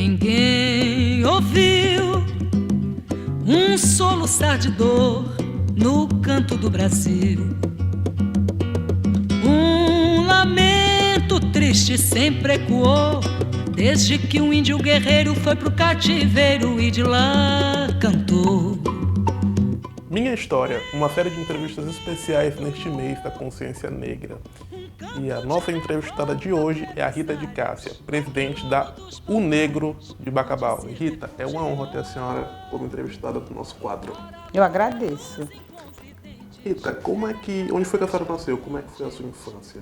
Ninguém ouviu um soluçar de dor no canto do Brasil. Um lamento triste sempre ecoou, desde que um índio guerreiro foi pro cativeiro e de lá cantou. Minha História, uma série de entrevistas especiais neste mês da consciência negra. E a nossa entrevistada de hoje é a Rita de Cássia, presidente da O Negro de Bacabal. Rita, é uma honra ter a senhora como entrevistada do nosso quadro. Eu agradeço. Rita, onde foi que a senhora nasceu? Como é que foi a sua infância?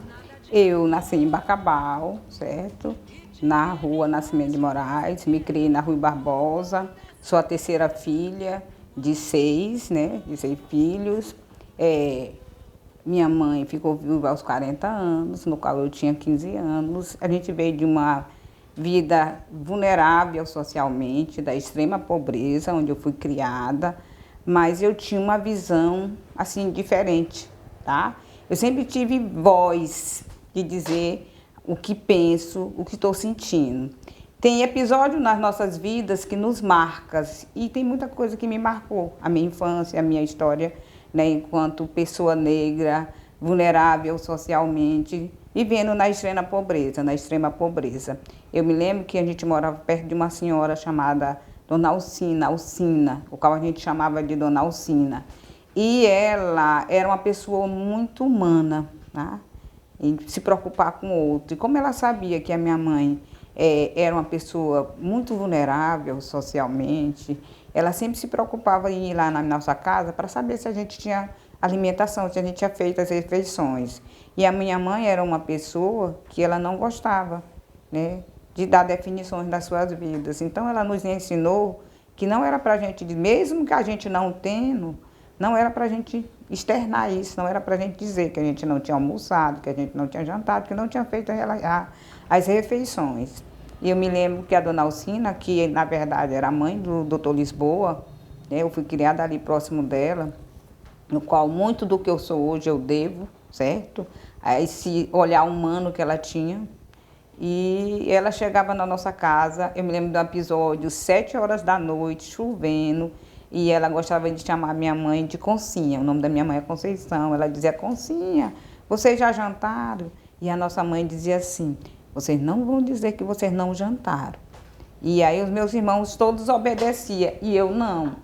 Eu nasci em Bacabal, certo? Na rua Nascimento de Moraes, me criei na Rui Barbosa, sou a terceira filha de 6, né? De 6 filhos. Minha mãe ficou viúva aos 40 anos, no qual eu tinha 15 anos. A gente veio de uma vida vulnerável socialmente, da extrema pobreza, onde eu fui criada, mas eu tinha uma visão, assim, diferente, tá? Eu sempre tive voz de dizer o que penso, o que estou sentindo. Tem episódio nas nossas vidas que nos marcam, e tem muita coisa que me marcou. A minha infância, a minha história, né, enquanto pessoa negra, vulnerável socialmente, vivendo na extrema pobreza. Eu me lembro que a gente morava perto de uma senhora chamada Dona Alcina, o qual a gente chamava de Dona Alcina. E ela era uma pessoa muito humana, tá? E se preocupar com o outro. E como ela sabia que a minha mãe era uma pessoa muito vulnerável socialmente, ela sempre se preocupava em ir lá na nossa casa para saber se a gente tinha alimentação, se a gente tinha feito as refeições. E a minha mãe era uma pessoa que ela não gostava, né, de dar definições das suas vidas. Então ela nos ensinou que não era para a gente, mesmo que a gente não tendo, não era para a gente externar isso, não era para a gente dizer que a gente não tinha almoçado, que a gente não tinha jantado, que não tinha feito as refeições. E eu me lembro que a Dona Alcina, que na verdade era a mãe do Dr. Lisboa, né, eu fui criada ali próximo dela, no qual muito do que eu sou hoje eu devo, certo? A esse olhar humano que ela tinha. E ela chegava na nossa casa, eu me lembro de um episódio, 7 horas da noite, chovendo, e ela gostava de chamar minha mãe de Concinha. O nome da minha mãe é Conceição. Ela dizia: Concinha, vocês já jantaram? E a nossa mãe dizia assim: vocês não vão dizer que vocês não jantaram. E aí os meus irmãos todos obedeciam, e eu não.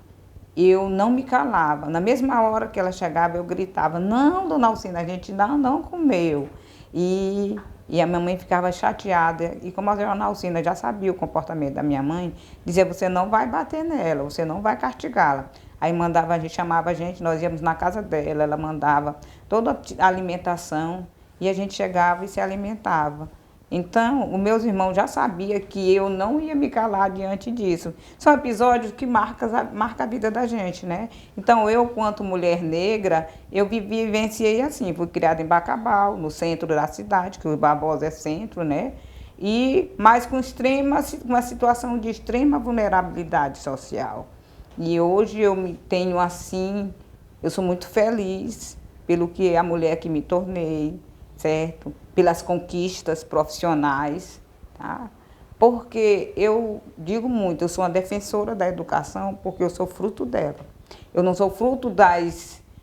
Eu não me calava. Na mesma hora que ela chegava, eu gritava: não, Dona Alcina, a gente não comeu. E a minha mãe ficava chateada. E como a Dona Alcina já sabia o comportamento da minha mãe, dizia: você não vai bater nela, você não vai castigá-la. Aí mandava, a gente chamava a gente, nós íamos na casa dela, ela mandava toda a alimentação e a gente chegava e se alimentava. Então, os meus irmãos já sabiam que eu não ia me calar diante disso. São episódios que marcam a vida da gente, né? Então, eu, quanto mulher negra, eu vivenciei assim. Fui criada em Bacabal, no centro da cidade, que o Barbosa é centro, né? Mas com uma situação de extrema vulnerabilidade social. E hoje eu me tenho assim, eu sou muito feliz pelo que a mulher que me tornei, certo? Pelas conquistas profissionais, tá? Porque eu digo muito, eu sou uma defensora da educação porque eu sou fruto dela. Eu não sou fruto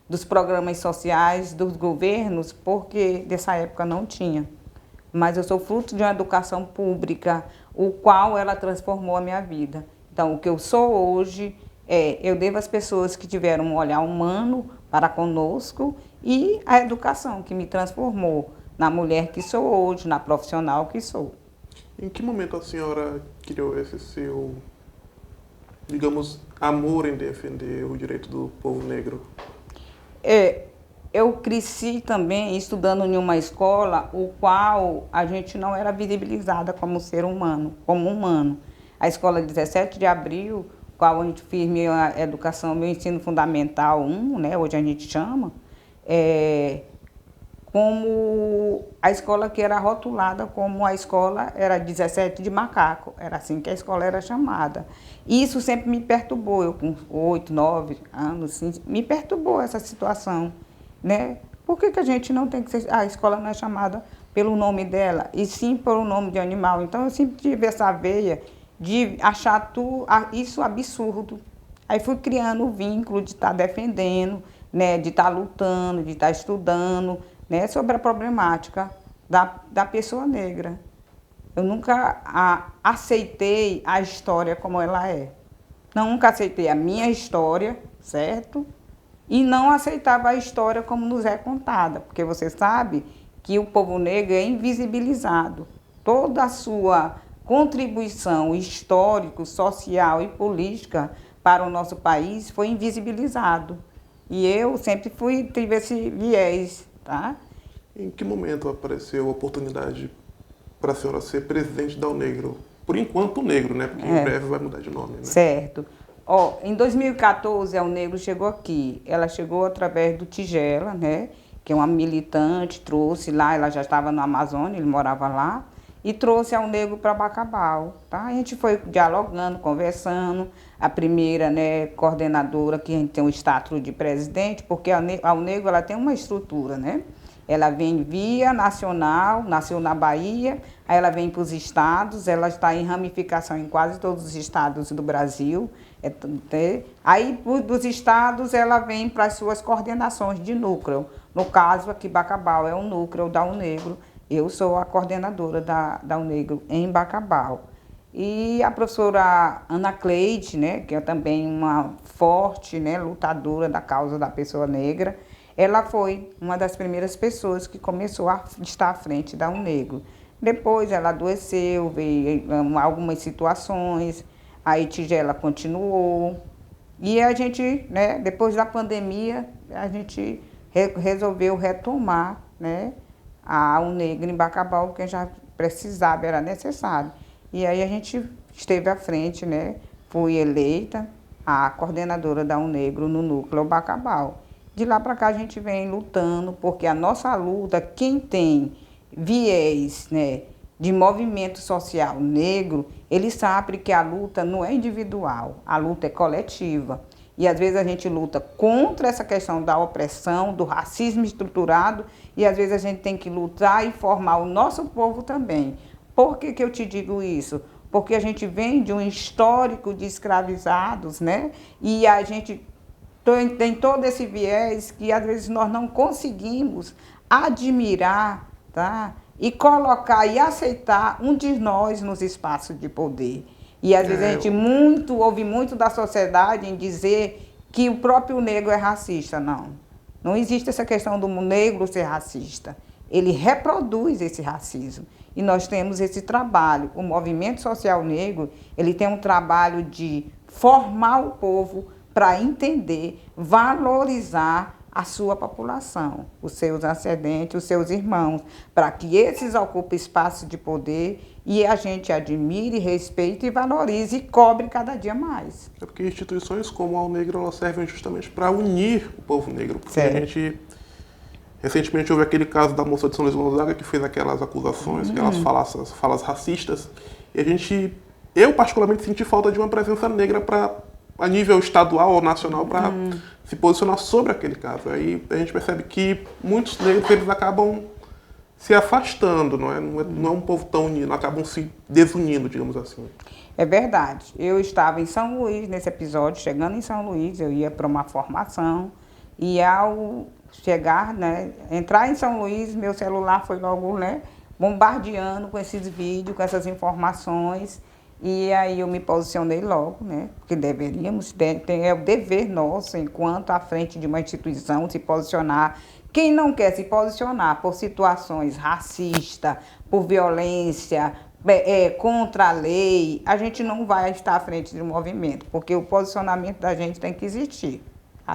dos programas sociais, dos governos, porque dessa época não tinha. Mas eu sou fruto de uma educação pública, o qual ela transformou a minha vida. Então, o que eu sou hoje, eu devo às pessoas que tiveram um olhar humano para conosco e a educação que me transformou na mulher que sou hoje, na profissional que sou. Em que momento a senhora criou esse seu, digamos, amor em defender o direito do povo negro? Eu cresci também estudando em uma escola o qual a gente não era visibilizada como ser humano, como humano. A escola 17 de Abril, qual a gente fez minha educação, meu ensino fundamental 1, né, hoje a gente chama, como a escola que era rotulada como a escola era 17 de macaco, era assim que a escola era chamada. E isso sempre me perturbou, eu com 8, 9 anos, assim, me perturbou essa situação, né? Por que a gente não tem que ser, a escola não é chamada pelo nome dela, e sim pelo nome de animal? Então eu sempre tive essa veia de achar isso absurdo. Aí fui criando o vínculo de estar defendendo, né, de estar lutando, de estar estudando, né, sobre a problemática da pessoa negra. Eu nunca aceitei a história como ela é. Nunca aceitei a minha história, certo? E não aceitava a história como nos é contada, porque você sabe que o povo negro é invisibilizado. Toda a sua contribuição histórica, social e política para o nosso país foi invisibilizado. E eu sempre tive esse viés, tá? Em que momento apareceu a oportunidade para a senhora ser presidente da UNegro? Por enquanto, negro, né? Porque em breve vai mudar de nome, né? Certo. Em 2014, a UNegro chegou aqui. Ela chegou através do Tigela, né? Que é uma militante, trouxe lá, ela já estava no Amazônia, ele morava lá, e trouxe a UNegro para Bacabal, tá? A gente foi dialogando, conversando. A primeira, né, coordenadora, que a gente tem o status de presidente, porque a UNegro ela tem uma estrutura, né? Ela vem via nacional, nasceu na Bahia, aí ela vem para os estados, ela está em ramificação em quase todos os estados do Brasil. Aí, dos estados, ela vem para as suas coordenações de núcleo. No caso, aqui, Bacabal é o núcleo da UNegro. Eu sou a coordenadora da UNegro em Bacabal. E a professora Ana Cleide, né, que é também uma forte, né, lutadora da causa da pessoa negra, ela foi uma das primeiras pessoas que começou a estar à frente da UNegro. Depois ela adoeceu, veio algumas situações, aí Tigela continuou. E a gente, né, depois da pandemia, a gente resolveu retomar, né, a UNegro em Bacabal, porque já precisava, era necessário. E aí a gente esteve à frente, né, fui eleita a coordenadora da UNegro no núcleo Bacabal. De lá para cá a gente vem lutando, porque a nossa luta, quem tem viés, né, de movimento social negro, ele sabe que a luta não é individual, a luta é coletiva. E às vezes a gente luta contra essa questão da opressão, do racismo estruturado, e às vezes a gente tem que lutar e formar o nosso povo também. Por que eu te digo isso? Porque a gente vem de um histórico de escravizados, né? E a gente tem todo esse viés que às vezes nós não conseguimos admirar, tá? E colocar e aceitar um de nós nos espaços de poder. E às vezes a gente ouve muito da sociedade em dizer que o próprio negro é racista. Não, não existe essa questão do negro ser racista. Ele reproduz esse racismo. E nós temos esse trabalho. O movimento social negro, ele tem um trabalho de formar o povo para entender, valorizar a sua população, os seus ascendentes, os seus irmãos, para que esses ocupem espaços de poder e a gente admire, respeite e valorize e cobre cada dia mais. É porque instituições como a UNegro, elas servem justamente para unir o povo negro. Porque certo. A gente, recentemente houve aquele caso da moça de São Luís Gonzaga que fez aquelas acusações, aquelas falas racistas, e eu particularmente senti falta de uma presença negra a nível estadual ou nacional para se posicionar sobre aquele caso. Aí a gente percebe que muitos negros eles acabam se afastando, não é um povo tão unido, acabam se desunindo, digamos assim. É verdade. Eu estava em São Luís nesse episódio, chegando em São Luís, eu ia para uma formação e ao chegar, né, entrar em São Luís, meu celular foi logo, né, bombardeando com esses vídeos, com essas informações. E aí eu me posicionei logo, né? Porque deveríamos é o dever nosso, enquanto à frente de uma instituição, se posicionar. Quem não quer se posicionar por situações racistas, por violência, contra a lei, a gente não vai estar à frente de um movimento, porque o posicionamento da gente tem que existir.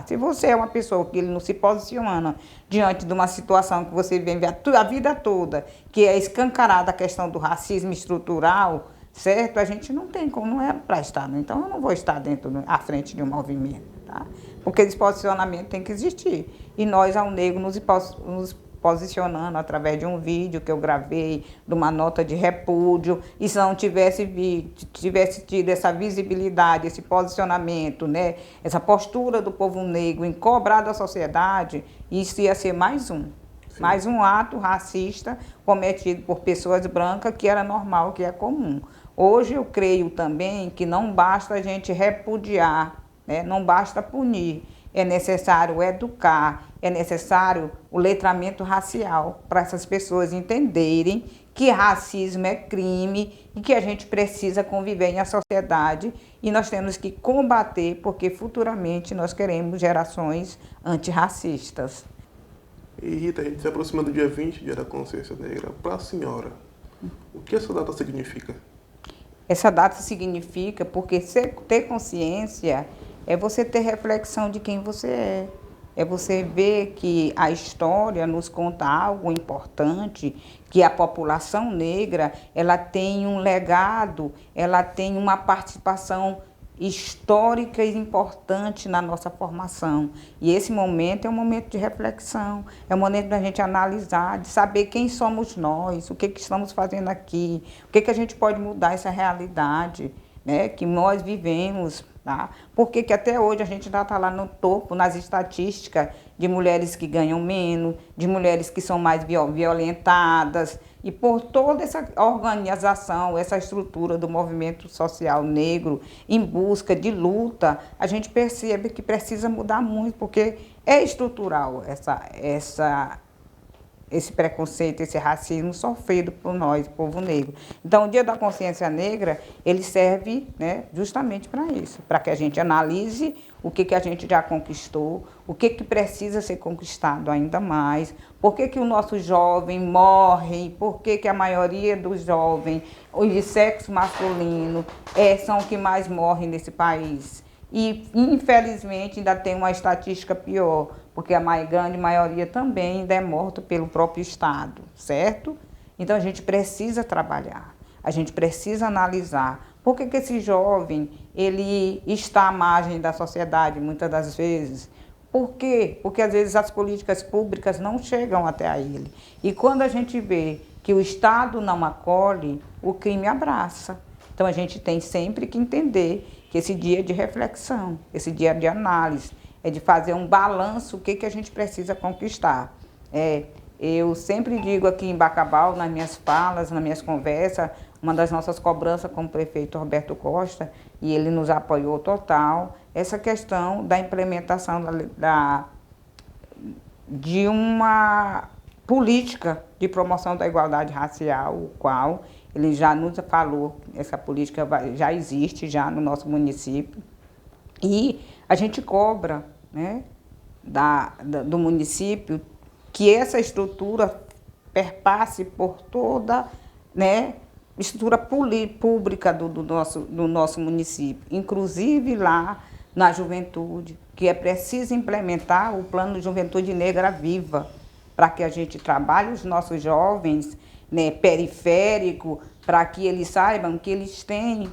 Se você é uma pessoa que não se posiciona diante de uma situação que você vive a vida toda, que é escancarada a questão do racismo estrutural, certo? A gente não tem como, não é para estar, né? Então eu não vou estar à frente de um movimento, tá? Porque esse posicionamento tem que existir. E nós, ao Negro, nos posicionando através de um vídeo que eu gravei, de uma nota de repúdio, e se não tivesse tido essa visibilidade, esse posicionamento, né? Essa postura do povo negro em cobrar da sociedade, isso ia ser mais um. mas um ato racista cometido por pessoas brancas que era normal, que é comum. Hoje eu creio também que não basta a gente repudiar, né? Não basta punir, é necessário educar, é necessário o letramento racial para essas pessoas entenderem que racismo é crime e que a gente precisa conviver em a sociedade e nós temos que combater porque futuramente nós queremos gerações antirracistas. E Rita, a gente se aproxima do dia 20, Dia da Consciência Negra. Para a senhora, o que essa data significa? Essa data significa porque ter consciência é você ter reflexão de quem você é. É você ver que a história nos conta algo importante, que a população negra ela tem um legado, ela tem uma participação histórica e importante na nossa formação. E esse momento é um momento de reflexão, é um momento da gente analisar, de saber quem somos nós, o que estamos fazendo aqui, o que a gente pode mudar essa realidade, né, que nós vivemos. Tá? Porque que até hoje a gente ainda está lá no topo, nas estatísticas de mulheres que ganham menos, de mulheres que são mais violentadas. E por toda essa organização, essa estrutura do movimento social negro em busca de luta, a gente percebe que precisa mudar muito, porque é estrutural esse preconceito, esse racismo sofrido por nós, povo negro. Então, o Dia da Consciência Negra, ele serve, né, justamente para isso, para que a gente analise o que a gente já conquistou, o que precisa ser conquistado ainda mais, por que o nosso jovem morre, por que a maioria dos jovens, os de sexo masculino, são os que mais morrem nesse país. E, infelizmente, ainda tem uma estatística pior, porque a grande maioria também ainda é morta pelo próprio Estado, certo? Então, a gente precisa trabalhar, a gente precisa analisar por que esse jovem ele está à margem da sociedade, muitas das vezes. Por quê? Porque, às vezes, as políticas públicas não chegam até ele. E quando a gente vê que o Estado não acolhe, o crime abraça. Então, a gente tem sempre que entender que esse dia é de reflexão, esse dia de análise, é de fazer um balanço, o que a gente precisa conquistar. Eu sempre digo aqui em Bacabal, nas minhas falas, nas minhas conversas, uma das nossas cobranças com o prefeito Roberto Costa, e ele nos apoiou total, essa questão da implementação de uma política de promoção da igualdade racial, o qual ele já nos falou, essa política já existe já no nosso município. E a gente cobra, né, do município que essa estrutura perpasse por toda, né, estrutura pública do nosso município, inclusive lá na juventude, que é preciso implementar o Plano de Juventude Negra Viva, para que a gente trabalhe os nossos jovens, né, periférico, para que eles saibam que eles têm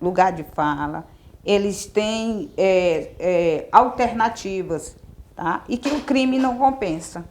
lugar de fala, eles têm alternativas, tá? E que o crime não compensa.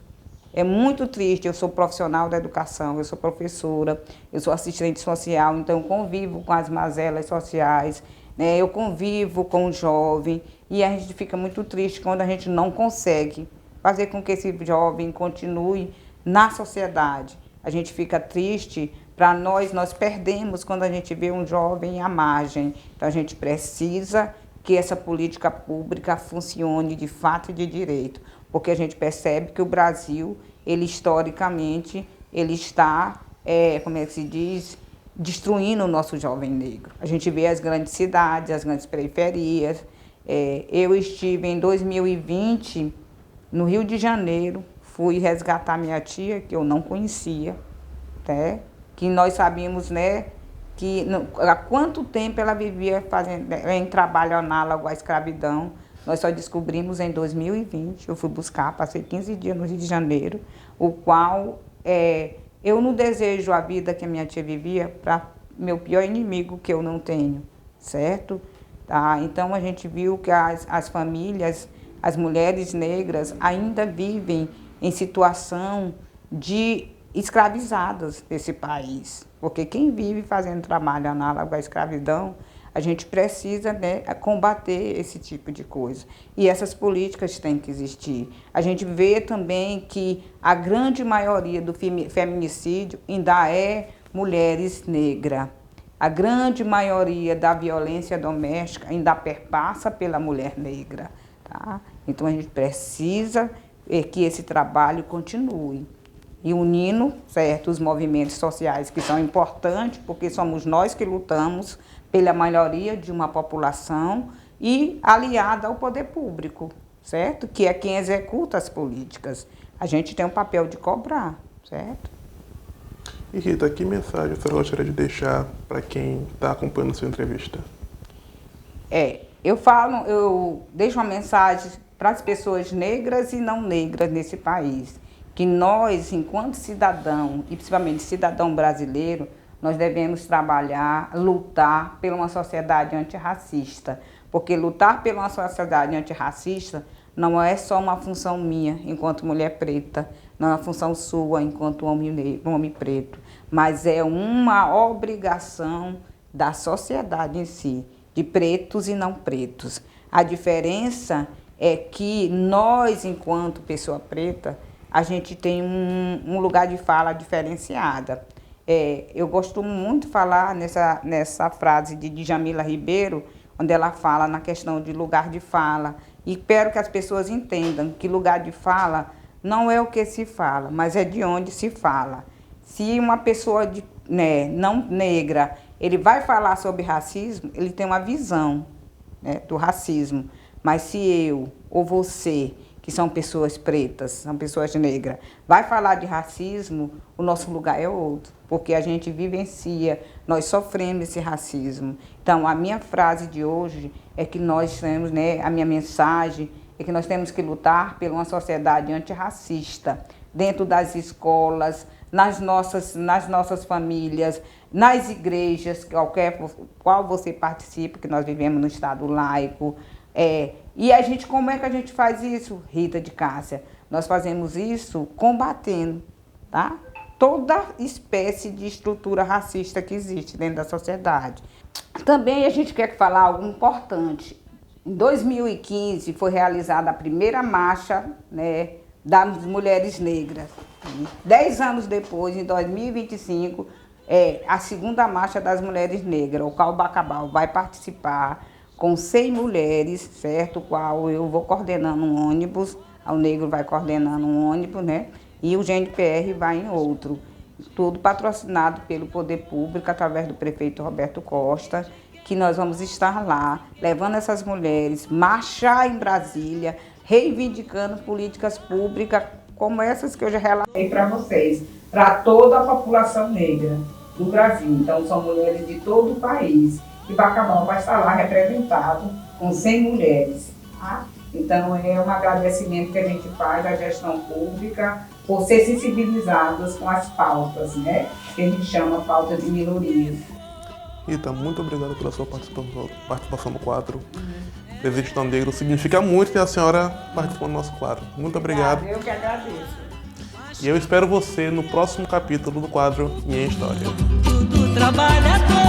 É muito triste, eu sou profissional da educação, eu sou professora, eu sou assistente social, então eu convivo com as mazelas sociais, né? Eu convivo com o jovem e a gente fica muito triste quando a gente não consegue fazer com que esse jovem continue na sociedade. A gente fica triste, para nós perdemos quando a gente vê um jovem à margem. Então a gente precisa que essa política pública funcione de fato e de direito, porque a gente percebe que o Brasil, ele historicamente, ele está, como é que se diz, destruindo o nosso jovem negro. A gente vê as grandes cidades, as grandes periferias. Eu estive em 2020 no Rio de Janeiro, fui resgatar minha tia, que eu não conhecia, né? Que nós sabíamos, né, que há quanto tempo ela vivia em trabalho análogo à escravidão. Nós só descobrimos em 2020, eu fui buscar, passei 15 dias no Rio de Janeiro, o qual eu não desejo a vida que a minha tia vivia para meu pior inimigo, que eu não tenho, certo? Tá? Então a gente viu que as famílias, as mulheres negras ainda vivem em situação de escravizadas desse país. Porque quem vive fazendo trabalho análogo à escravidão, A gente precisa, né, combater esse tipo de coisa. E essas políticas têm que existir. A gente vê também que a grande maioria do feminicídio ainda é mulheres negras. A grande maioria da violência doméstica ainda perpassa pela mulher negra. Tá? Então a gente precisa que esse trabalho continue. E unindo, certo, os movimentos sociais que são importantes, porque somos nós que lutamos pela maioria de uma população e aliada ao poder público, certo? Que é quem executa as políticas. A gente tem um papel de cobrar, certo? E Rita, que mensagem você gostaria de deixar para quem está acompanhando a sua entrevista? Eu deixo uma mensagem para as pessoas negras e não negras nesse país, que nós, enquanto cidadão, e principalmente cidadão brasileiro, nós devemos trabalhar, lutar por uma sociedade antirracista, porque lutar por uma sociedade antirracista não é só uma função minha, enquanto mulher preta, não é uma função sua, enquanto homem preto, mas é uma obrigação da sociedade em si, de pretos e não pretos. A diferença é que nós, enquanto pessoa preta, a gente tem um lugar de fala diferenciada. Eu gosto muito de falar nessa frase de Djamila Ribeiro, onde ela fala na questão de lugar de fala. E espero que as pessoas entendam que lugar de fala não é o que se fala, mas é de onde se fala. Se uma pessoa não negra, ele vai falar sobre racismo, ele tem uma visão, né, do racismo. Mas se eu ou você, que são pessoas pretas, são pessoas negras, vai falar de racismo, o nosso lugar é outro, porque a gente vivencia, nós sofremos esse racismo. Então, a minha frase de hoje é que nós temos, né, a minha mensagem é que nós temos que lutar por uma sociedade antirracista, dentro das escolas, nas nossas famílias, nas igrejas, qual você participa, que nós vivemos no Estado laico. E como é que a gente faz isso, Rita de Cássia? Nós fazemos isso combatendo, tá? Toda espécie de estrutura racista que existe dentro da sociedade. Também a gente quer falar algo importante. Em 2015 foi realizada a primeira marcha, né, das mulheres negras. 10 anos depois, em 2025, a segunda marcha das mulheres negras. O Cal Bacabal vai participar com 100 mulheres, certo? O qual eu vou coordenando um ônibus, o Negro vai coordenando um ônibus, né? E o GNPR vai em outro. Tudo patrocinado pelo poder público, através do prefeito Roberto Costa, que nós vamos estar lá, levando essas mulheres, marchar em Brasília, reivindicando políticas públicas como essas que eu já relatei para vocês, para toda a população negra do Brasil. Então, são mulheres de todo o país. E Bacabal vai estar lá representado com 100 mulheres. Tá? Então, é um agradecimento que a gente faz à gestão pública por ser sensibilizadas com as pautas, né? Que a gente chama pautas de minorias. Rita, muito obrigado pela sua participação no quadro. Resistão Negro significa muito ter a senhora participando do nosso quadro. Muito obrigado. Eu que agradeço. E eu espero você no próximo capítulo do quadro Minha História. Do trabalhador.